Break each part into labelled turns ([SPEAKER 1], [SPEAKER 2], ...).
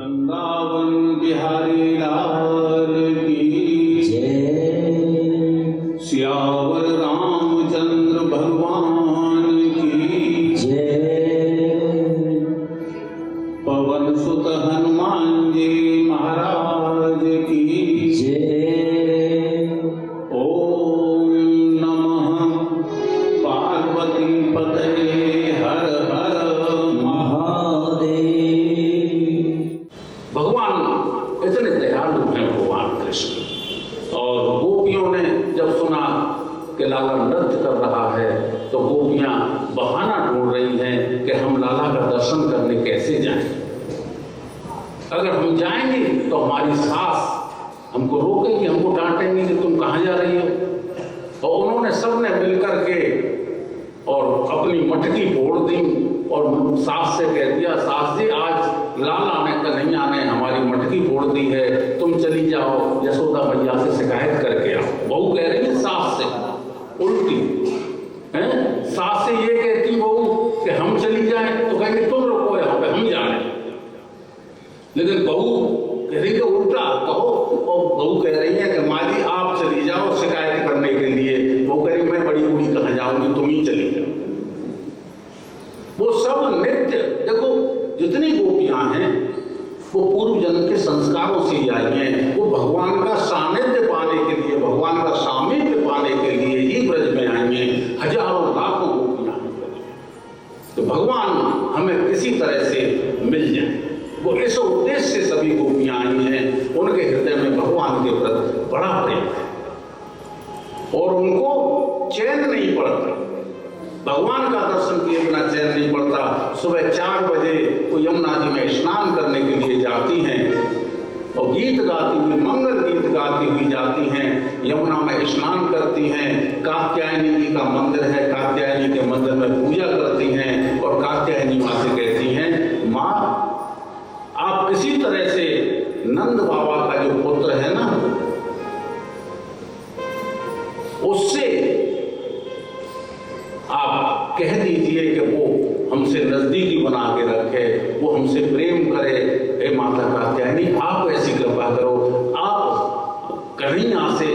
[SPEAKER 1] वृंदावन बिहारी लाल की
[SPEAKER 2] जय।
[SPEAKER 1] सियावर रामचंद्र भगवान की
[SPEAKER 2] जय।
[SPEAKER 1] पवन सुत हनुमान जी महाराज की
[SPEAKER 2] जय।
[SPEAKER 1] ओम नमः पार्वती पतये हर हर
[SPEAKER 2] महादेव।
[SPEAKER 1] भगवान इतने दयालु हैं भगवान कृष्ण। और गोपियों ने जब सुना कि लाला नृत्य कर रहा है तो गोपियां बहाना ढूंढ रही हैं कि हम लाला का दर्शन करने कैसे जाएं। अगर हम जाएंगे तो हमारी सास हमको रोकेगी, हमको डांटेंगी कि तुम कहाँ जा रही हो। और उन्होंने सबने मिलकर के और अपनी मटकी फोड़ दी और सास से कह दिया, सास जी आज लाला ने कन्हैया ने हमारी मटकी फोड़ दी है, तुम चली जाओ यशोदा मैया से शिकायत करके आओ। बहू कह रही है सास से उल्टी हैं, सास से ये कहती बहू कि हम चली जाएं तो कहेंगे तुम रुको यहाँ पे, हम जा रहे हैं। लेकिन बहू कह रही कि उल्टा कहो, और बहू कह रही है कि माँ जी आप चली जाओ शिकायत करने के लिए। वो कह रही मैं बड़ी बूढ़ी कहाँ जाऊंगी, तुम ही चली जाओ। वो सब नित्य देखो जितनी गोपियां हैं वो पूर्व जन्म के संस्कारों से ही आई हैं। वो भगवान का सानिध्य पाने के लिए, भगवान का सामीप्य पाने के लिए ही ब्रज में आई हैं। हजारों लाखों गोपियां हैं ब्रज में। तो भगवान हमें किसी तरह से मिल जाए, वो इस उद्देश्य से सभी गोपियां आई हैं। उनके हृदय में भगवान के प्रति बड़ा प्रेम है और उनको चैन नहीं पड़ता। भगवान का दर्शन किए बिना चैन नहीं पड़ता। सुबह 4 बजे वो यमुना जी में स्नान करने के लिए जाती हैं और गीत गाती हुई, मंगल गीत गाती हुई जाती हैं, यमुना में स्नान करती हैं। कात्यायनी जी का मंदिर है, कात्यायनी के मंदिर में पूजा करती हैं और कात्यायनी माँ से कहती हैं, माँ आप किसी तरह से नंद बाबा का जो पुत्र है ना उससे आप कह दीजिए कि वो हमसे नजदीकी बना के रखे, वो हमसे प्रेम करे। हे माता कात्यायनी आप ऐसी कृपा करो, आप कन्हैया से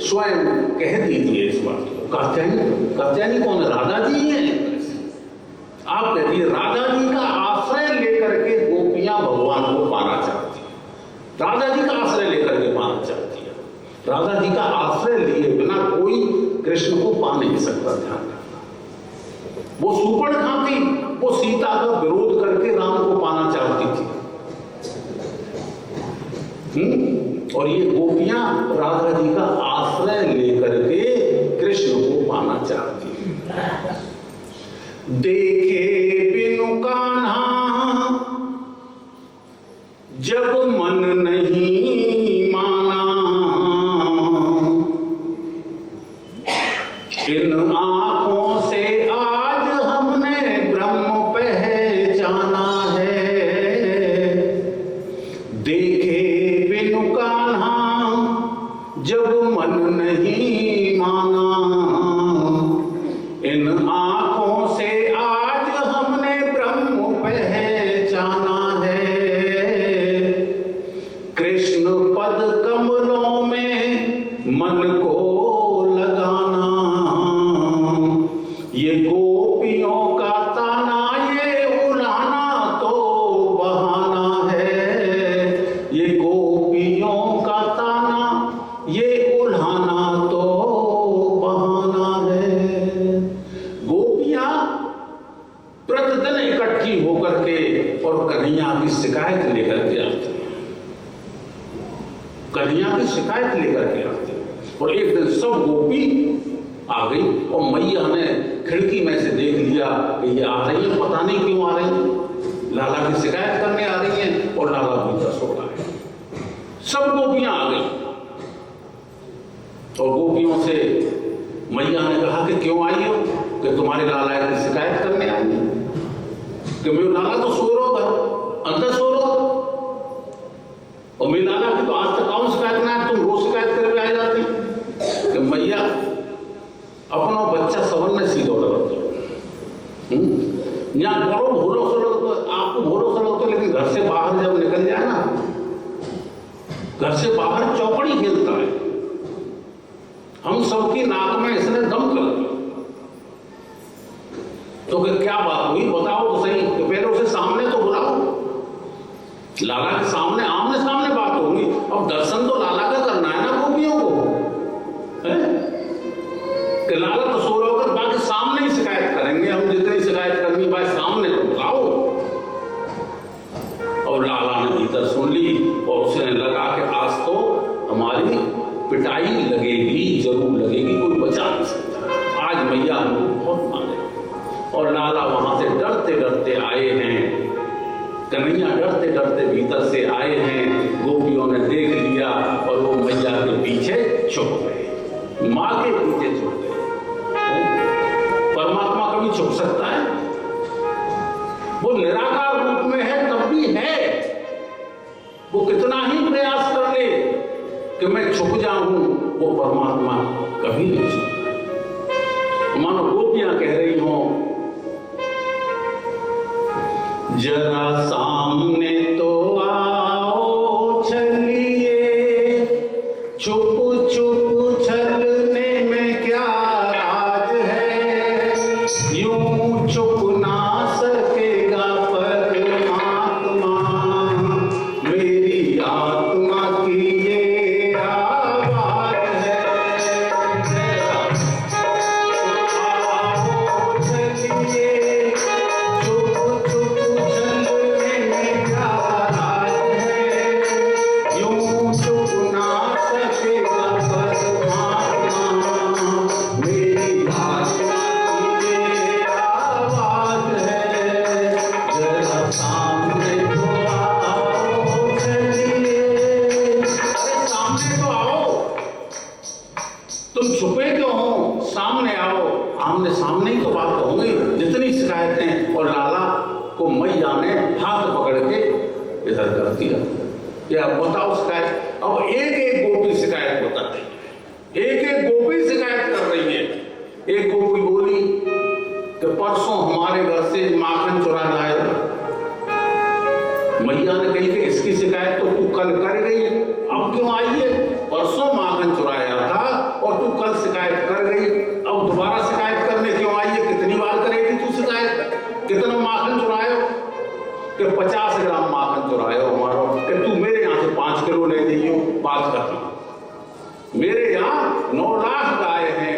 [SPEAKER 1] स्वयं कह दीजिए इस बात को। कात्यायनी कौन है? राधा जी हैं। आप कह दीजिए राधा जी का आश्रय लेकर के गोपियां भगवान को पाना चाहती है। राधा जी का आश्रय लेकर के पाना चाहती है। राधा जी का आश्रय लिए बिना कोई कृष्ण को पा नहीं सकता। ध्यान रखना, वो सूर्पणखा थी, वो सीता का विरोध करके राम को पाना चाहती थी। और ये गोपियां राधा जी का आश्रय लेकर के कृष्ण को पाना चाहती हैं। देखे बिनु कान्हा जब मन नहीं माना, इन आंखों से आज हमने ब्रह्म पहचाना है। देखे बिनु कान्हा जब मन नहीं माना, इन आंखों से आज हमने ब्रह्म पहचाना है। कृष्ण पद कमलों में मन को लगाना, ये गोपियों का ताना ये उलाना तो बहाना है। ये गोपियों का ताना ये उल्हाना तो बहाना है। गोपियां प्रतिदिन इकट्ठी होकर के और कन्हैया की शिकायत लेकर के आती हैं। कन्हैया की शिकायत लेकर के आती हैं। और एक दिन सब गोपी आ गई और मैया ने खिड़की में से देख लिया कि ये आ रही है, पता नहीं क्यों आ रही है, लाला की शिकायत करने आ रही है और लाला भीतर सो रहा है। सब गोपियां आ गई और गोपियों से मैया ने कहा कि क्यों आई हो? कि तुम्हारे लाला की शिकायत करने आई है। कि मेरे लाला तो सो रहा था, अंदर सो रहा था, और मेरे लाला की तो आज तक कौन शिकायत ना है, तुम रोज शिकायत करके आ जाती। कि मैया अपना बच्चा सवन में सीधो लगता यहाँ बड़ो भूलो सो लगता, आपको भूलो सो लगता, लेकिन घर से बाहर जब निकल जाए ना घर से बाहर चौकड़ी खेलता है, हम सबकी नाक में इसने दम कर दिया। तो क्या बात हुई बताओ तो सही, तो पहले उसे सामने तो बुलाओ, लाला के सामने आमने सामने बात होगी। अब दर्शन तो लाला का करना है ना गोपियों को, है कि लाला तो सो रहा होगा, बाकी सामने ही शिकायत करेंगे हम, जितनी शिकायत करनी भाई सामने तो बुलाओ। और लाला ने भीतर सुन ली और उसने लगा कि आज तो हमारी पिटाई लगेगी, जरूर लगेगी, कोई बचा नहीं सकता, आज मैया हमको बहुत मारे। और लाला वहां से डरते डरते आए हैं, कन्हैया डरते डरते भीतर से आए हैं, गोपियों ने देख लिया और वो मैया के पीछे छुप गए, माँ के पीछे छुप गए। परमात्मा कभी छुप सकता है? वो निराकार रूप में है तब भी है, वो कितना ही प्रयास कर ले कि मैं छुप जाऊं, वो परमात्मा कभी नहीं छुपता। मानो गोपियां कह रही हो, जरा सामने तो आओ चलिए, चुप चुप चलने में क्या राज है, यूं चुप ना सकेगा परमात्मा, मेरी आत्मा की ये आवाज है। आओ चलिए, चुप चुप चलने में क्या राज है, यूं चुप ना सकेगा परमात्मा, मेरी आत्मा की ये आवाज है। जरा सामने तो आओ चलिए, अरे सामने तो आओ, तुम छुपे क्यों हो, सामने आओ, आमने सामने ही तो बात होंगी, जितनी शिकायतें। और लाला को मैया ने हाथ पकड़ के इधर कर दिया, या बताओ शिकायत। अब एक एक गोपी शिकायत बता रही है, एक एक गोपी शिकायत कर रही है। एक गोपी बोली कि परसों हमारे घर से माखन चुरा लाया। मैया ने कही कि इसकी शिकायत तो तू कल कर गई, अब क्यों आई है? परसों माखन चुराया था और तू कल शिकायत कर गई, अब दोबारा शिकायत करने क्यों आई है? कितनी बार करेगी तू शिकायत? कितना माखन चुरायो? कि 50 ग्राम माखन चुरायो हमारा, कि तू मेरे यहाँ से 5 किलो ले जाइयो, बात करना। मेरे यहाँ 9 लाख गाय हैं,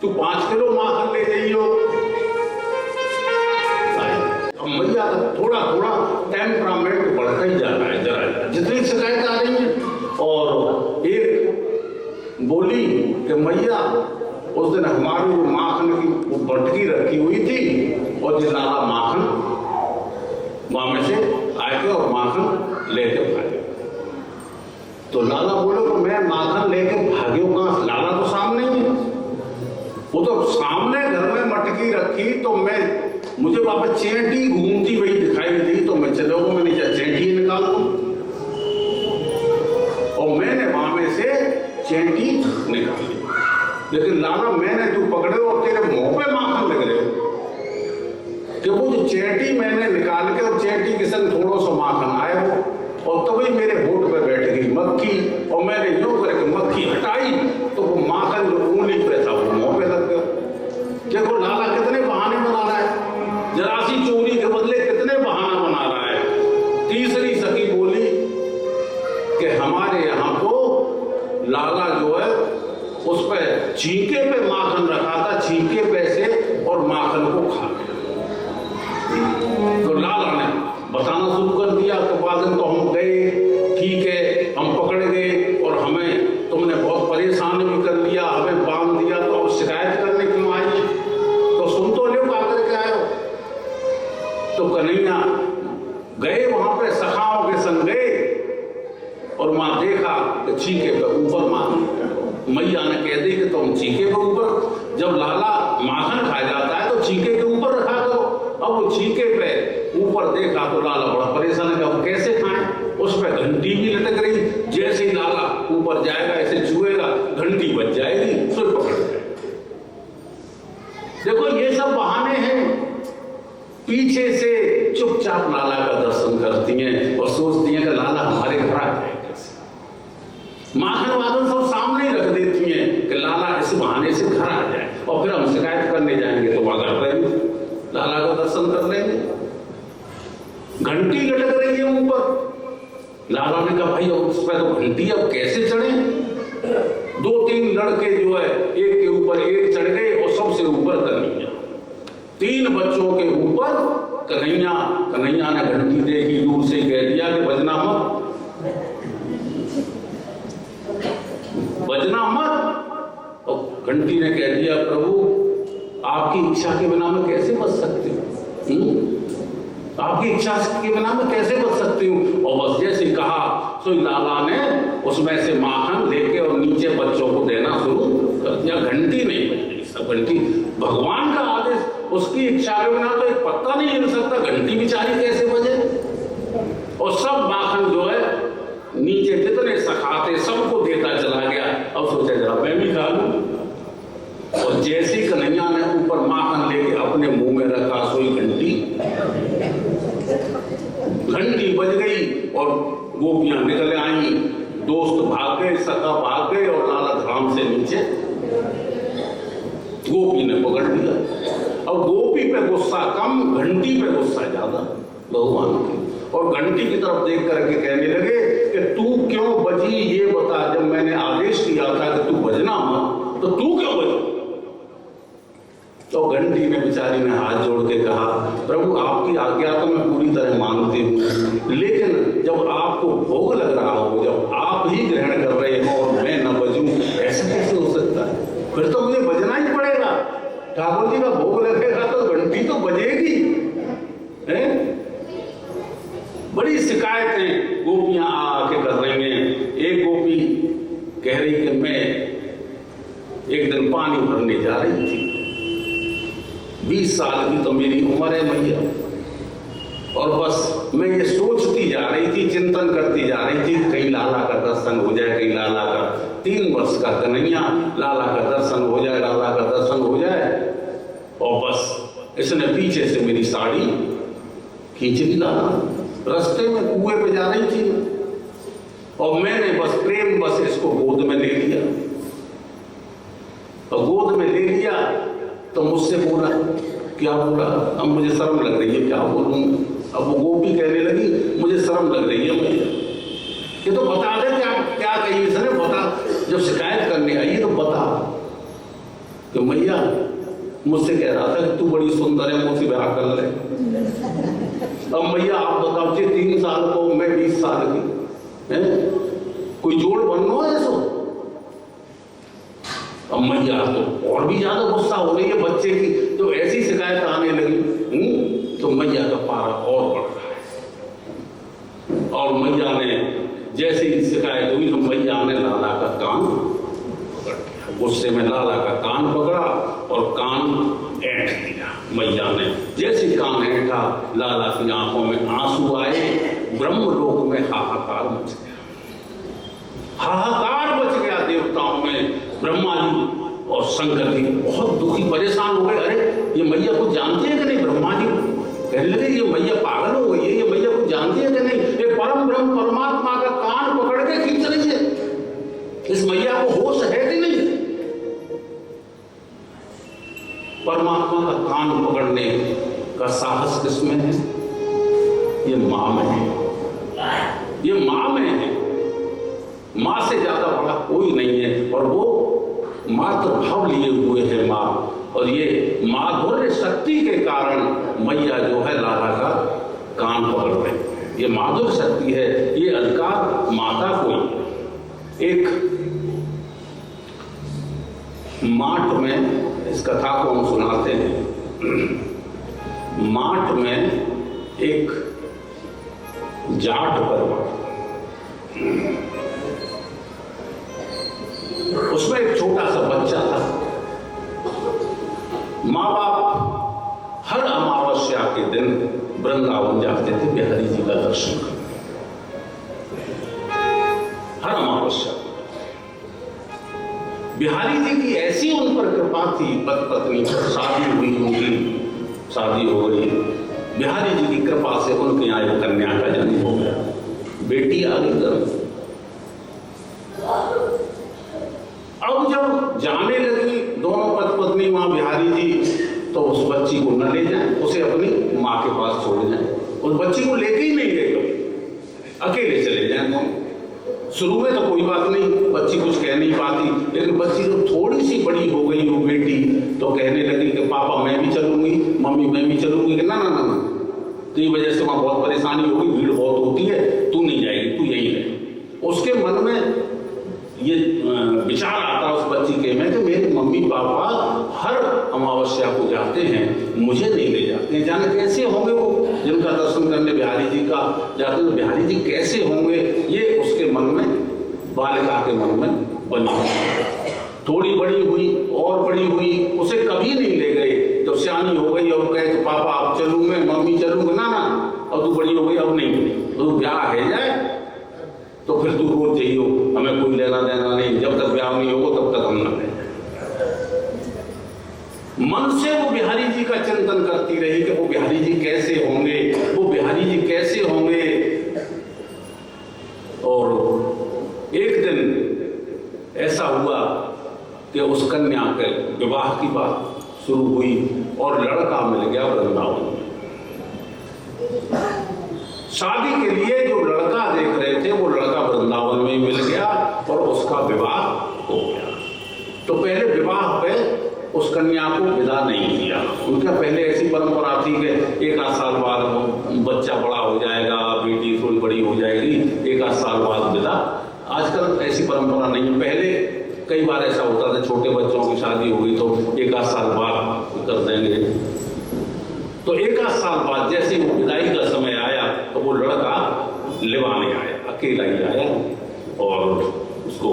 [SPEAKER 1] तू 5 किलो माखन ले जाइयो। मैया का थोड़ा थोड़ा टेम्परामेंट बढ़ता ही जा रहा है, जरा जितनी शिकायत आ रही है। और एक बोली कि मैया उस दिन हमारी वो माखन की वो बटकी रखी हुई थी और जो लाला माखन वहां में से आए थे और माखन लेके भागे। तो लाला बोले तो मैं माखन लेके भागे कहां? लाला तो सामने ही है, वो तो सामने घर में मटकी रखी, तो मुझे वहां पर चेंटी घूमती हुई दिखाई दी, तो मैं चलो मैंने चेंटी निकाल दूं, और मैंने वहां में से चेंटी निकाली। लेकिन लाला मैंने तू पकड़े और तेरे मुंह पे माखन लग रहे हो, कि वो जो चेंटी मैंने निकाल के और चेंटी के संग थोड़ा सा माखन आए हो, और तभी मेरे होठ पे बैठ गई मक्खी, और मैंने यूं करके मक्खी हटाई तो वो माखन जो उंगली पे था वो मुंह पे लग गया। देखो लाला कितने बहाने बना रहा है, जरा सी चोरी के बदले कितने बहाना बना रहा है। तीसरी सखी बोली कि हमारे यहाँ तो लाला जो है उस पर छींके पे माखन रखा था, छींके पे से और माखन को खा गया। तो लाला ने बताना शुरू कर दिया कि बाद में तो हम गए, ठीक है हम पकड़ गए और हमें तुमने बहुत परेशान भी कर लिया, हमें बांध दिया, तो अब शिकायत करने क्यों आई? तो सुन तो लो आकर के आयो। तो कन्हैया गए वहां पे, सखाओं के संग गए और वहां देखा कि छींके पे ऊपर माखन। मैया ने कह दी कि तुम छींके पे ऊपर, जब लाला माखन खा जाता है तो छींके के ऊपर रखा करो। अब वो छींके पे ऊपर देखा तो लाला बड़ा परेशान है कि अब कैसे खाएं? उस पर घंटी भी लटक रही, जैसे ही लाला ऊपर जाएगा ऐसे छुएगा घंटी बज जाएगी, फिर पकड़ जाएगा। देखो ये सब बहाने हैं, पीछे से चुपचाप लाला का दर्शन करती हैं और सोचती हैं कि लाला हमारे घर आ जाए कैसे। माखन वादन सब सामने ही रख देती हैं कि लाला इस बहाने से घर आ जाए, और फिर हम शिकायत करने जाएंगे तो वहां घर रहेंगे, लाला का दर्शन कर लेंगे। घंटी लटक रही है ऊपर। लाला ने कहा भाई उस पर तो घंटी, अब कैसे चढ़े? 2-3 लड़के जो है एक के ऊपर एक चढ़ गए और सबसे ऊपर कन्हैया। 3 बच्चों के ऊपर कन्हैया। कन्हैया ने घंटी देखी, दूर से कह दिया कि बजना मत, बजना मत। और घंटी ने कह दिया प्रभु आपकी इच्छा के बिना मैं कैसे बच सकती हूँ, आपकी इच्छा के बिना मैं कैसे बच सकती हूँ। और बस जैसे कहा तो लाला ने उसमें से माखन लेके और नीचे बच्चों को देना शुरू कर दिया। घंटी नहीं बजी, सब घंटी भगवान का आदेश, उसकी इच्छा के बिना तो एक पत्ता नहीं हिल सकता, घंटी बेचारी कैसे बजे। और सब माखन जो है नीचे जितने सखाते सबको देता चला गया। अब सोचा जरा मैं भी खा लूं। और जैसी कन्हैया ने ऊपर माखन लेके अपने मुंह में रखा, सोई घंटी बज गई और गोपियां निकल आई। दोस्त भाग गए, सखा भाग गए और लाला धाम से नीचे। गोपी ने पकड़ लिया। अब गोपी पे गुस्सा कम, घंटी पे गुस्सा ज्यादा भगवान की। और घंटी की तरफ देख करके कहने लगे कि तू क्यों बजी ये बता, जब मैंने आदेश दिया था कि तू बजना मत तो तू क्यों बजी? तो घंटी ने बेचारी ने हाथ जोड़ के कहा प्रभु आपकी आज्ञा तो मैं पूरी तरह मानती हूँ, लेकिन जब आपको भोग लग रहा हो, जब आप ही ग्रहण कर रहे हो और मैं न बजूं, ऐसा कैसे हो सकता है? फिर तो मुझे बजना ही पड़ेगा। ठाकुर जी का भोग लगेगा तो घंटी तो बजेगी। बड़ी शिकायतें गोपियां आके कर रही हैं। एक गोपी कह रही कि मैं एक दिन पानी भरने जा रही थी, 20 साल की तो मेरी उम्र है मैया, और बस मैं ये सोचती जा रही थी, चिंतन करती जा रही थी कहीं लाला का दर्शन हो जाए, कहीं लाला का 3 वर्ष का कन्हैया, लाला का दर्शन हो जाए, लाला का दर्शन हो जाए। और बस इसने पीछे से मेरी साड़ी खींच ली। लाला रास्ते में कुएं पे जा रही थी और मैंने बस प्रेम बस इसको गोद में ले लिया। और गोद में ले लिया तो मुझसे बोला, क्या बोला? अब मुझे शर्म लग रही है, क्या बोलूंगा? अब वो गोपी कहने लगी मुझे शर्म लग रही है मैया, ये तो बता दे क्या कही इसने, बता। जब शिकायत करने आई तो बता कि मैया मुझसे कह रहा था कि तू बड़ी सुंदर है, मुझसे ब्याह कर ले। अब मैया आप बताओ, 3 साल को मैं 20 साल की है, कोई जोड़ बनना है सो? अब मैया तो और भी ज्यादा गुस्सा हो रही है बच्चे की, तो ऐसी शिकायत आने लगी। तो मैया का पारा और बढ़ रहा है। और मैया ने जैसे ही शिकायत हुई तो मैया ने लाला का कान पकड़ लिया। गुस्से में लाला का कान पकड़ा और कान ऐंठ दिया। मैया ने जैसे कान ऐंठा, लाला की आंखों में आंसू आए। ब्रह्मलोक में हाहाकार मच गया, हाहाकार मच गया देवताओं में। ब्रह्मा जी और शंकर जी बहुत दुखी परेशान हो गए। अरे ये मैया कुछ जानती है कि नहीं? ब्रह्मा जी कहने लगे ये मैया पागल हो गई है, ये मैया कुछ जानती है कि नहीं? ये परम ब्रह्म परमात्मा का कान पकड़ के खींच रही है, इस मैया को होश है कि नहीं? परमात्मा का कान पकड़ने का साहस किसमें है? ये मां में है, ये मां में है। मां से ज्यादा बड़ा कोई नहीं है, और वो मातृभाव लिए हुए है मां। और ये माधुर्य शक्ति के कारण मैया जो है लाला का कान पकड़ रही है। ये माधुर्य शक्ति है, ये अधिकार माता को ही। एक माठ में इस कथा को हम सुनाते हैं। माठ में एक जाट परिवार, उसमें एक छोटा सा बच्चा था। माँ बाप हर अमावस्या के दिन वृंदावन जाते थे बिहारी जी का दर्शन करने, हर अमावस्या। बिहारी जी की ऐसी उन पर कृपा थी, पत्नी शादी हुई, उनकी शादी हो गई। बिहारी जी की कृपा से उनके यहाँ एक कन्या का जन्म हो गया, बेटी आ गई घर। जब जाने लगी दोनों पति पत्नी माँ बिहारी जी, तो उस बच्ची को न ले जाए, उसे अपनी माँ के पास छोड़ जाए। उस बच्ची को लेके ही नहीं गए, अकेले चले जाए दोनों। शुरू में तो कोई बात नहीं, बच्ची कुछ कह नहीं पाती, लेकिन बच्ची जब थोड़ी सी बड़ी हो गई वो बेटी, तो कहने लगी कि पापा मैं भी चलूंगी, मम्मी मैं भी चलूंगी। कि ना ना ना ना, तेरी वजह से वहां बहुत परेशानी होगी, भीड़ बहुत होती है, तू नहीं जाएगी, तू यहीं रहे। उसके मन में ये विचार आता उस बच्ची के में कि मेरे मम्मी पापा हर अमावस्या को जाते हैं, मुझे नहीं ले जाते हैं। जाने कैसे होंगे वो, जिनका दर्शन करने बिहारी जी का जाते हैं, तो बिहारी जी कैसे होंगे, ये उसके मन में, बालिका के मन में बनी। थोड़ी बड़ी हुई और बड़ी हुई, उसे कभी नहीं ले गए। जब सियानी हो गई और कहे कि पापा अब चलूँ मैं, मम्मी चलूँगा, ना ना अब तू बड़ी हो गई, अब नहीं, तो ब्याह है जाए तो फिर तू रोज चाहिए, हमें कोई लेना देना नहीं, जब तक ब्याह नहीं होगा तब तक हम ना लें। मन से वो बिहारी जी का चिंतन करती रही कि वो बिहारी जी कैसे होंगे, वो बिहारी जी कैसे होंगे। और एक दिन ऐसा हुआ कि उस कन्या के विवाह की बात शुरू हुई और लड़का मिल गया वृंदावन में। शादी के लिए जो लड़का देख रहे थे वो लड़का वृंदावन में मिल गया और उसका विवाह हो गया। तो पहले विवाह पे उस कन्या को विदा नहीं किया। उनका पहले ऐसी परंपरा थी कि एक आध साल बाद बच्चा बड़ा हो जाएगा, बेटी थोड़ी बड़ी हो जाएगी, एक आध साल बाद विदा। आजकल ऐसी परंपरा नहीं है। पहले कई बार ऐसा होता था, छोटे बच्चों की शादी हुई तो एक आध साल बाद कर देंगे। तो एक आध साल बाद जैसे वो विदाई का समय आया तो वो लड़का लिवाने आया, अकेला ही आया और उसको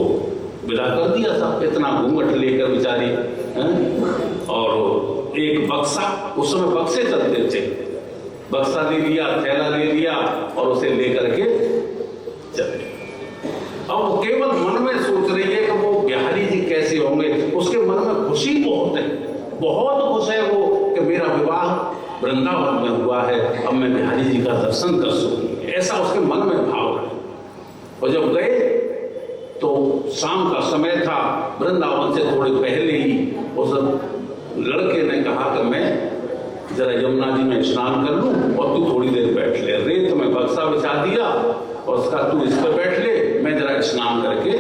[SPEAKER 1] विदा कर दिया था। इतना घूंघट लेकर बेचारी, और एक बक्सा, उस समय बक्से चलते थे, बक्सा ले लिया, थैला ले लिया और उसे लेकर के चले। अब वो केवल मन में सोच रही है कि वो बिहारी जी कैसे होंगे। उसके मन में खुशी बहुत है, बहुत खुश है वो कि मेरा विवाह वृंदावन में हुआ है, अब मैं बिहारी जी का दर्शन कर सकूंगी, ऐसा उसके मन में भाव है। और जब गए तो शाम का समय था, वृंदावन से थोड़े पहले ही उस लड़के ने कहा कि मैं जरा यमुना जी में स्नान कर लूं और तू थोड़ी देर बैठ ले। रेत में बक्सा बिछा दिया और उसका तू इस पर बैठ ले, मैं जरा स्नान करके।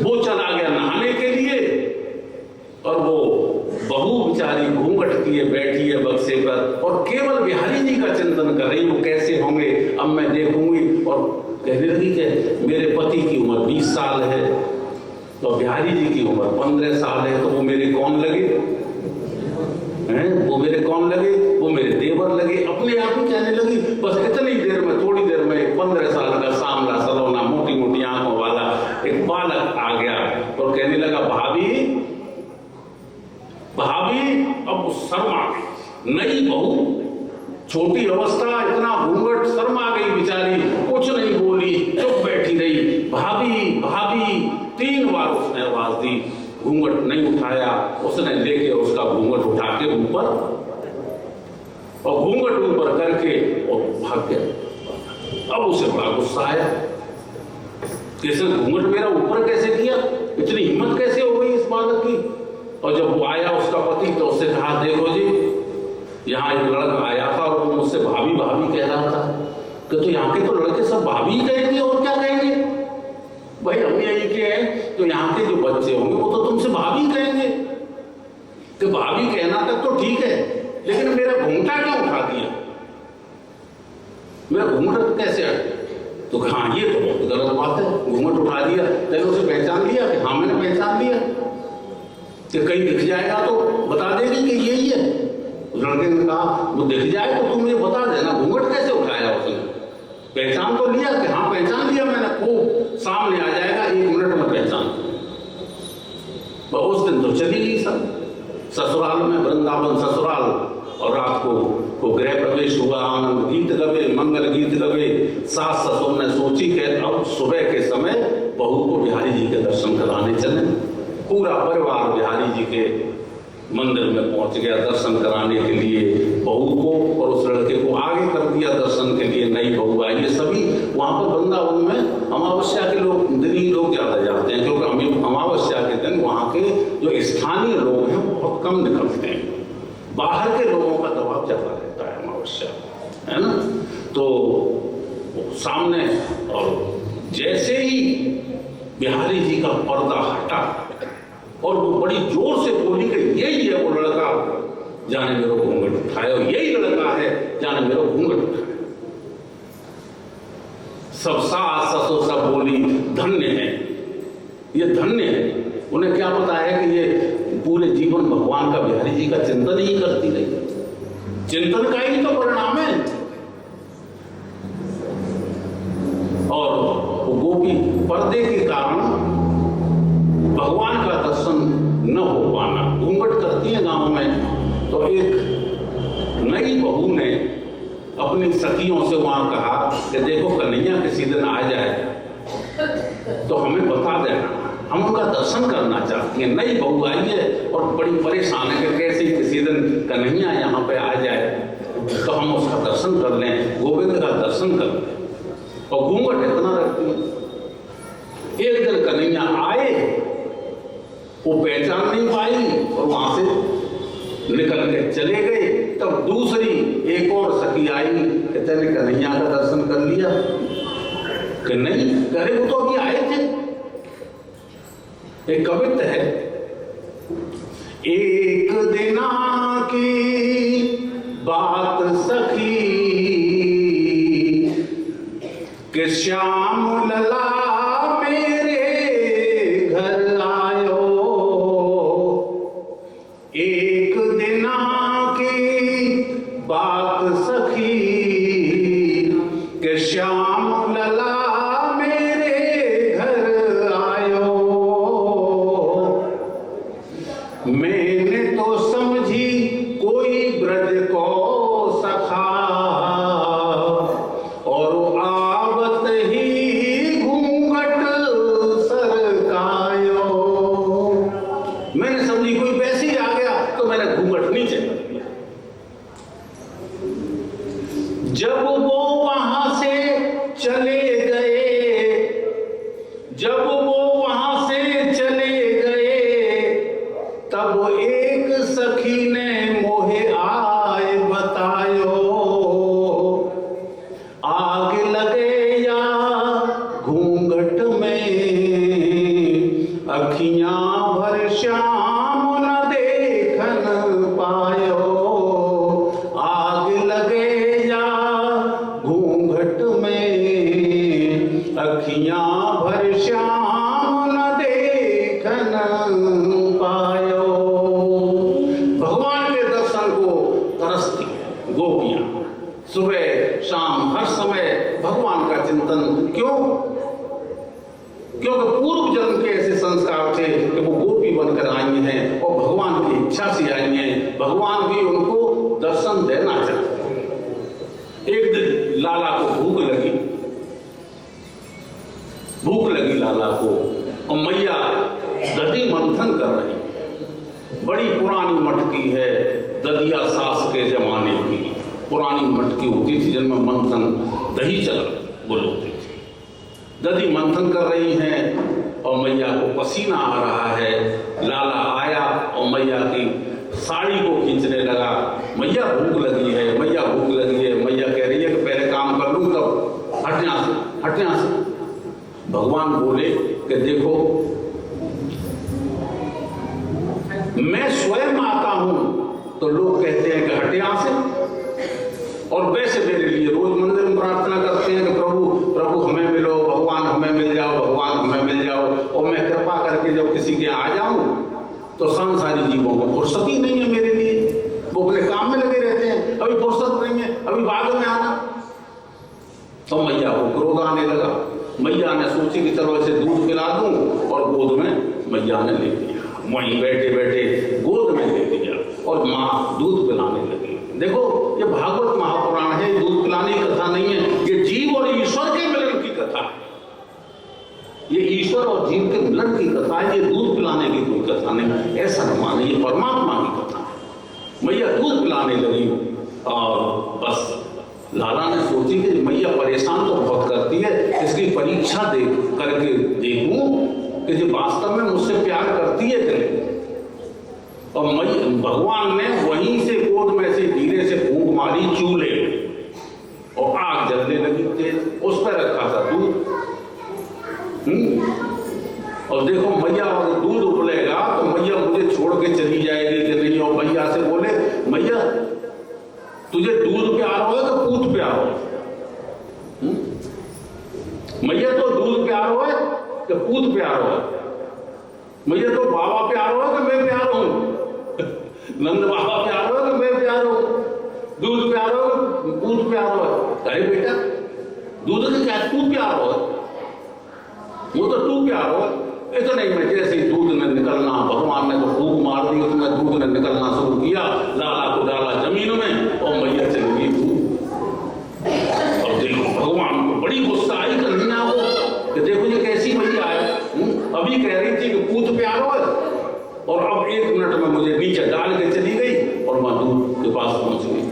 [SPEAKER 1] वो चला गया नहाने के लिए और वो बहू बेचारी घूंघट किए बैठी है बक्से पर और केवल बिहारी जी का चिंतन कर रही, वो कैसे होंगे, अब मैं देखूंगी। और कहने लगी कि मेरे पति की उम्र 20 साल है तो बिहारी जी की उम्र 15 साल है, तो वो मेरे कौन लगे हैं, वो मेरे कौन लगे, वो मेरे देवर लगे। अपने आप ही कहने लगी, बस इतनी देर में, थोड़ी देर में 15 साल का सांवला सलोना मोटी मोटी आंखों वाला एक बालक आ गया और कहने लगा भाभी भाभी। अब शर्मा गई, नई बहू, छोटी अवस्था, इतना घूंघट, शर्मा गई बेचारी, कुछ नहीं बोली, चुप बैठी रही। भाभी भाभी 3 बार उसने आवाज दी, घूंघट नहीं उठाया। उसने लेके उसका घूंघट उठा के ऊपर और घूंघट ऊपर करके और भाग गया। अब उसे बड़ा गुस्सा आया, कैसे घूंघट मेरा ऊपर कैसे किया, इतनी हिम्मत कैसे हो गई इस बालक की। और जब वो आया उसका पति तो उससे कहा, देखो जी यहाँ एक लड़का आया था और वो मुझसे भाभी भाभी कह रहा था कि तो यहाँ के तो लड़के सब भाभी कहेंगे और क्या कहेंगे, भाई हम यही के हैं, तो यहाँ के जो बच्चे होंगे वो तो तुमसे भाभी कहेंगे। तो भाभी कहना तक तो ठीक है, लेकिन मेरा घूंघटा क्यों उठा दिया, मेरा घूंघट कैसे हट। तो हाँ ये तो बहुत गलत बात है, घूंघट उठा दिया, तेरे उसे पहचान लिया कि हाँ मैंने पहचान लिया, कि कहीं दिख जाएगा तो बता देगी कि यही है। लड़के ने कहा वो दिख जाए तो तुम ये बता देना, घूंघट कैसे उठाया उसने, पहचान तो लिया कि हाँ पहचान लिया मैंने, वो सामने आ जाएगा 1 मिनट में पहचान। उस दिन तो चली गई सब ससुराल में, वृंदावन ससुराल, और रात को गृह प्रवेश हुआ, आनंद गीत गवे, मंगल गीत गवे। सास ससुर ने सोची कि अब सुबह के समय बहू को बिहारी जी के दर्शन कराने चले। पूरा परिवार बिहारी जी के मंदिर में पहुंच गया दर्शन कराने के लिए। बहू को और उस लड़के को आगे कर दिया दर्शन के लिए, नई बहू आई। ये सभी वहां पर वृंदावन में अमावस्या के लोग दिन ही लोग ज्यादा कम निकलते हैं, बाहर के लोगों का दबाव ज़्यादा रहता है अमावस्या, है ना। तो सामने, और जैसे ही बिहारी जी का पर्दा हटा और वो बड़ी जोर से बोली कि यही है वो लड़का, जाने मेरे घूंघट उठाए, और यही लड़का है जाने मेरे घूंघट उठाए। सब सास ससुर सब बोली धन्य है, ये धन्य है। उन्हें क्या पता है कि ये पूरे जीवन भगवान का, बिहारी जी का चिंतन ही करती रही, चिंतन का ही तो परिणाम है। और वो गोपी पर्दे के कारण भगवान का दर्शन न हो पाना, घूंघट करती है गांव में। तो एक नई बहू ने अपनी सखियों से वहां कहा कि देखो कन्हैया किसी दिन आ जाए तो हमें बता देना, हम उनका दर्शन करना चाहती हैं। नई बहू आई है और बड़ी परेशान है कि कैसे किसी दिन कन्हैया यहाँ पे आ जाए तो हम उसका दर्शन कर लें, गोविंद का दर्शन कर लें। और घूंघट इतना रखती है। एक दिन कन्हैया आए, वो पहचान नहीं पाई और वहां से निकल के चले गए। तब दूसरी एक और सखी आई कि तेने कन्हैया का दर्शन कर लिया कि नहीं? अरे वो तो अभी आए थे। एक कविता है, एक दिना की बात सखी कि श्याम लला मेरे घर आयो, एक दिना की बात सखी कि श्याम लला मेरे घर आयो। मैंने तो समझी कोई ब्रज को सखा, और आवत ही घूंघट सरकायो। मैंने समझी कोई वैसे ही आ गया तो मैंने घूंघट नीचे कर दिया। जब वो वहां से चले गए, जब वो वहां से चले गए, तब एक सखी ने मोहे आए बतायो, आग लगे या घूंघट में अखियां भर श्याम न देखन पायो, आग लगे या घूंघट में अखियां भर श्याम न देखन पायो। भगवान के दर्शन को तरसती है गोपियां, सुबह शाम हर समय भगवान का चिंतन। क्यों? क्योंकि पूर्व जन्म के ऐसे संस्कार थे कि वो गोपी बनकर आई हैं और भगवान की इच्छा से आई हैं। भगवान भी उनको दर्शन देना चाहते हैं। एक दिन लाला को भूख लगी लाला को, और मैया दधी मंथन कर रही। बड़ी पुरानी मटकी है, ददिया सास के जमाने की पुरानी मटकी होती थी जिनमें मंथन दही चल बोलती थी। दधी मंथन कर रही हैं और मैया को पसीना आ रहा है। लाला आया और मैया की साड़ी को खींचने लगा। मैया भूख लगी है, मैया भूख लगी है। मैया कह रही है कि पहले काम कर लूं तब हट यहाँ से। भगवान बोले कि देखो मैं स्वयं आता हूं तो लोग कहते हैं कि हट यहाँ से, और वैसे मेरे लिए रोज मंदिर में प्रार्थना करते हैं कि प्रभु हमें मिलो, भगवान हमें मिल जाओ, भगवान हमें मिल जाओ। और मैं कृपा करके जब किसी के आ जाऊं तो संसारी जीवों को फुर्सत ही नहीं है मेरे लिए, वो अपने काम में लगे रहते हैं, अभी फुर्सत नहीं है, अभी बाद में आना। तो मैया को क्रोध आने लगा। मैया ने सोची कि चलो ऐसे दूध पिला दूं, और गोद में मैया ने ले लिया। वहीं बैठे बैठे गोद में ले लिया और माँ दूध पिलाने लगी। देखो ये भागवत महापुराण है, दूध पिलाने की कथा नहीं है, ये जीव और ईश्वर के मिलन की कथा है। ये ईश्वर और जीव के मिलन की कथा है, ये दूध पिलाने की कोई कथा नहीं। ऐसा न माने, ये परमात्मा की कथा है। मैया दूध पिलाने लगी और बस लाला ने सोची कि मैया परेशान तो बहुत करती है, इसकी परीक्षा करके देखूं कि जो वास्तव में मुझसे प्यार करती है कि नहीं। और भगवान ने वहीं से गोद में से धीरे से फूंक मारी चूल्हे और आग जलने लगी तेज, उस पर रखा था दूध। और देखो मैया अगर दूध उबलेगा तो मैया मुझे छोड़ के चली जाएगी कि नहीं। और मैया से बोले, मैया तुझे दूध प्यार हो कि पूत प्यार हो? मैया तो दूध प्यार हो कि पूत प्यार हो? मैया तो बाबा प्यार हो कि मैं प्यार हूं? नंद बाबा प्यार हो कि मैं प्यार हूं? दूध प्यार हो कि पूत प्यार हो? अरे बेटा दूध के क्या तू प्यार हो? वो तो तू प्यार हो। ऐसा नहीं, मैं जैसे ही दूध ने निकलना, भगवान ने तो फूंक मार दी, उसमें दूध ने निकलना शुरू किया, लाला को डाला जमीन में और मैया चली गई दूध। और देखो भगवान को बड़ी गुस्सा आई कन्हैया को कि देखो ये कैसी मैया है, अभी कह रही थी कि पूत प्यार हो और अब 1 मिनट में मुझे नीचे डाल के चली गई और मैं दूध के पास पहुंच गई।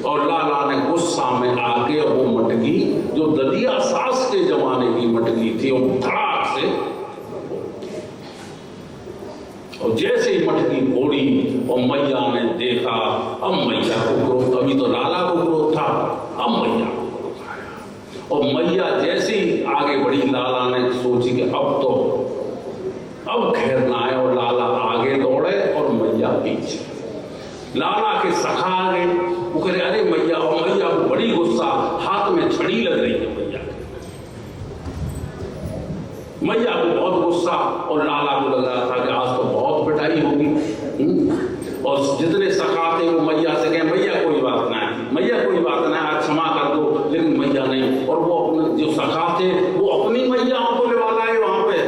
[SPEAKER 1] और लाला ने गुस्सा में आके वो मटकी जो दलिया सास के जमाने की मटकी थी वो धड़ाक से, और जैसे ही मटकी फोड़ी और मैया ने देखा, अब मैया को क्रोध, अभी तो लाला को क्रोध था, अब मैया को क्रोध आया। और मैया जैसे ही आगे बढ़ी, लाला ने सोची कि अब खैर ना आए, और लाला आगे दौड़े और मैया पीछे। लाला के सखा आ गए, वो कह रहे अरे मैया, और मैया को बड़ी गुस्सा, हाथ में छड़ी लग रही है मैया को बहुत गुस्सा, और लाला को लग रहा था कि आज तो बहुत पिटाई होगी। और जितने सखा थे वो मैया से कहे मैया कोई बात ना है, मैया कोई बात ना है, आज क्षमा कर दो, लेकिन मैया नहीं। और वो अपने जो सखा थे वो अपनी मैयाओं को लेवा लाए वहां पे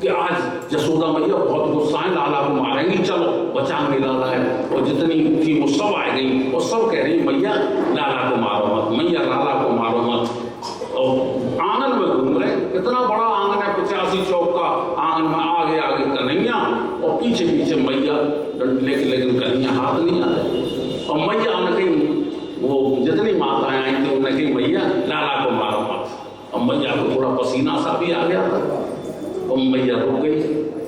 [SPEAKER 1] कि आज जसोदा मैया बहुत गुस्सा है, लाला को मारेंगी, चलो बचाएंगे लाला है। और जितनी थी वो सब आ गई और सब कह रही मैया लाला को मारो मत, मैया लाला को मारो मत। और आंगन में घूम रहे, इतना बड़ा आंगन है 85 चौक का, आंगन में आगे आगे कन्हैया और पीछे पीछे मैया, लेकिन कन्हैया हाथ नहीं आते। और मैया ने कही, वो जितनी माताएं आई थी उन्होंने कही मैया लाला को मारो मत। और मैया को थोड़ा पसीना सा भी आ गया था और मैया रुक गई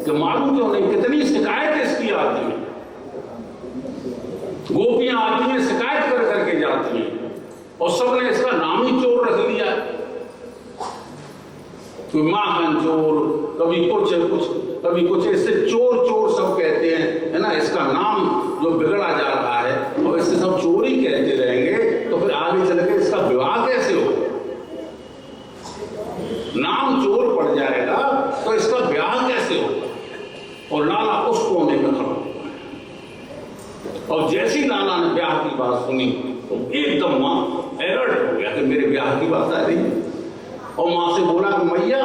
[SPEAKER 1] कि मालूम क्यों नहीं, कितनी शिकायत इसकी आती है, गोपियां आती हैं शिकायत कर करके जाती हैं और सबने इसका नाम ही चोर रख लिया। कोई माखन चोर, कभी कुछ इससे चोर चोर सब कहते हैं, है ना। इसका नाम जो बिगड़ा जा रहा है और इससे सब चोरी कहते रहेंगे तो फिर आगे चल के इसका विवाह कैसे हो? नाम चोर पड़ जाएगा तो इसका ब्याह कैसे हो? और लाला उस कोने में खड़ा हुआ है। और जैसी लाला ने ब्याह की बात सुनी तो एकदम मां अलर्ट हो गया कि मेरे ब्याह की बात आ रही है। और मां से बोला कि मैया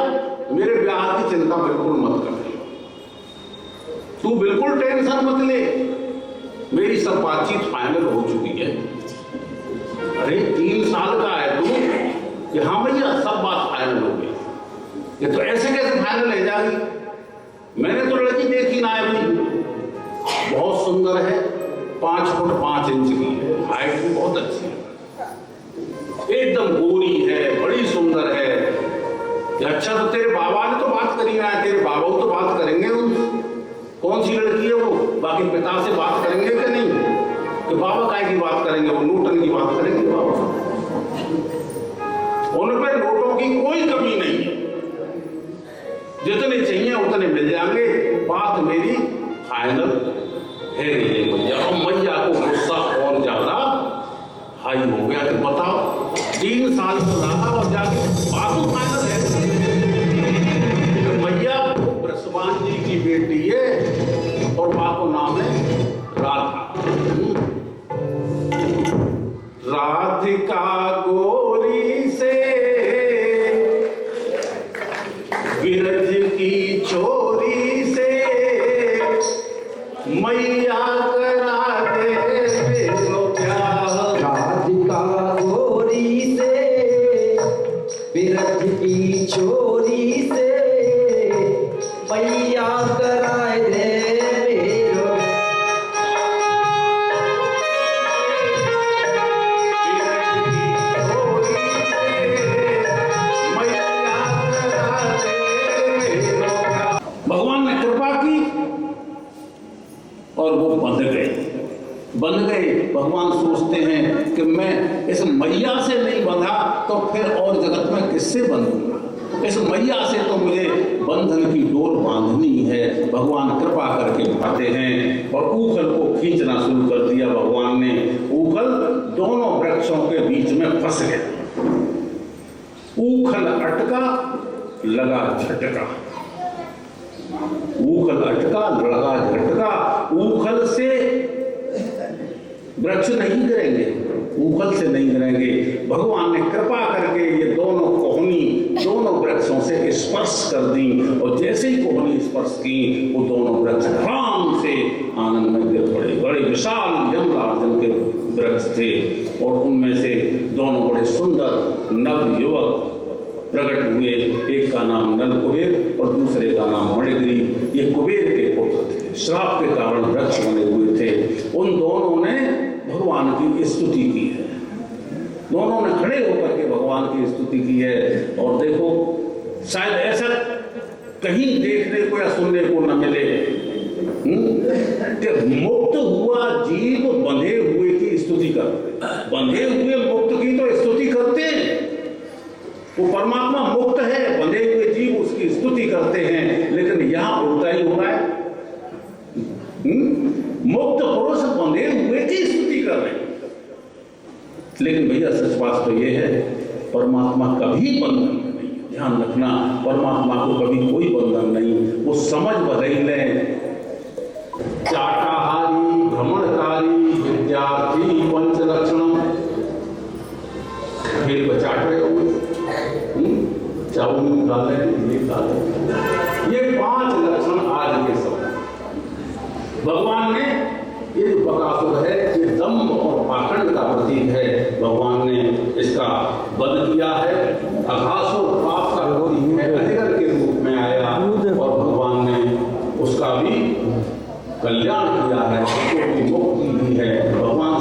[SPEAKER 1] मेरे ब्याह की चिंता बिल्कुल मत कर, तू बिल्कुल टेंशन मत ले, मेरी सब बातचीत फाइनल हो चुकी है। अरे 3 साल का है तू कि हाँ भैया सब बात फाइनल हो गई। ये तो ऐसे कैसे फाइनल है जाएगी? मैंने तो लड़की देखी ना है भाई, बहुत सुंदर है, 5 फुट 5 इंच की है, हाइट भी बहुत अच्छी है, एकदम गोरी है, बड़ी सुंदर है। अच्छा तो तेरे बाबा ने तो बात करी ना है, तेरे बाबा तो बात करेंगे कौन सी लड़की है वो, बाकी पिता से बात करेंगे कि नहीं? तो बाबा काय की बात करेंगे, वो नोटन की बात करेंगे बाबा। उन पर नोटों की कोई कमी नहीं है, जितने चाहिए उतने मिल जाएंगे, बात मेरी फाइनल है नहीं भैया। और मैया को गुस्सा और ज्यादा हाई हो गया कि बताओ 3 साल तो रहा और जाके बात फाइनल है। मैया ब्रसवान जी की बेटी है और मां को नाम है राधा। राधिका गोरी से बिरज की छोरी से मैया करा दे बेरो प्यार।
[SPEAKER 2] राधिका गोरी से बिरज की छोरी से मैया कराए दे मेरो।
[SPEAKER 1] बिरज की छोरी भगवान सोचते हैं कि मैं इस मैया से नहीं बंधा तो फिर और जगत में किससे बंधूंगा, इस मैया से तो मुझे बंधन की डोर बांधनी है। भगवान कृपा करके उठाते हैं और ऊखल को खींचना शुरू कर दिया भगवान ने। ऊखल दोनों वृक्षों के बीच में फंस गया। ऊखल अटका, लगा झटका, ऊखल अटका, लगा झटका। ऊखल से वृक्ष नहीं गिरेंगे, ऊखल से नहीं गिरेंगे। भगवान ने कृपा करके ये दोनों कोहनी दोनों वृक्षों से स्पर्श कर दी और जैसे ही कोहनी स्पर्श की वो दोनों वृक्ष धड़ाम से आनंद में गिर पड़े। बड़े विशाल यमराजन के वृक्ष थे और उनमें से दोनों बड़े सुंदर नव युवक प्रकट हुए। एक का नाम नल कुबेर और दूसरे का नाम मणिगिरी। ये कुबेर के पुत्र थे, श्राप के कारण वृक्ष बने हुए थे। उन दोनों ने भगवान की स्तुति की है, दोनों ने खड़े होकर के भगवान की स्तुति की है। और देखो शायद ऐसा कहीं देखने को या सुनने को न मिले कि मुक्त हुआ जीव बंधे हुए की स्तुति करते। बंधे हुए मुक्त की तो स्तुति करते हैं, वो परमात्मा मुक्त है, बंधे हुए जीव उसकी स्तुति करते हैं। लेकिन यहां उल्टा ही हो रहा है, मुक्त पुरुष बंधे हुए की स्तुति कर रहे हैं। लेकिन भैया सच बात तो ये है, परमात्मा कभी बंधन में नहीं। ध्यान रखना, परमात्मा को कभी कोई बंधन नहीं। वो समझ बदल ले। चाटाहारी भ्रमणकारी विद्यार्थी पंच लक्षण, खेल को चाट रहे हो, चावल डाल रहे हैं, ये डाल रहे हैं। ये 5 लक्षण आज ये सब भगवान ने, ये जो बकासुर है ये दम्भ और पाखंड का प्रतीक है। भगवान ने इसका वध किया है, अघासुर पाप का प्रतीक है, अधिकार के रूप में आया और भगवान ने उसका भी कल्याण किया है, उसको भी मुक्ति दी है। भगवान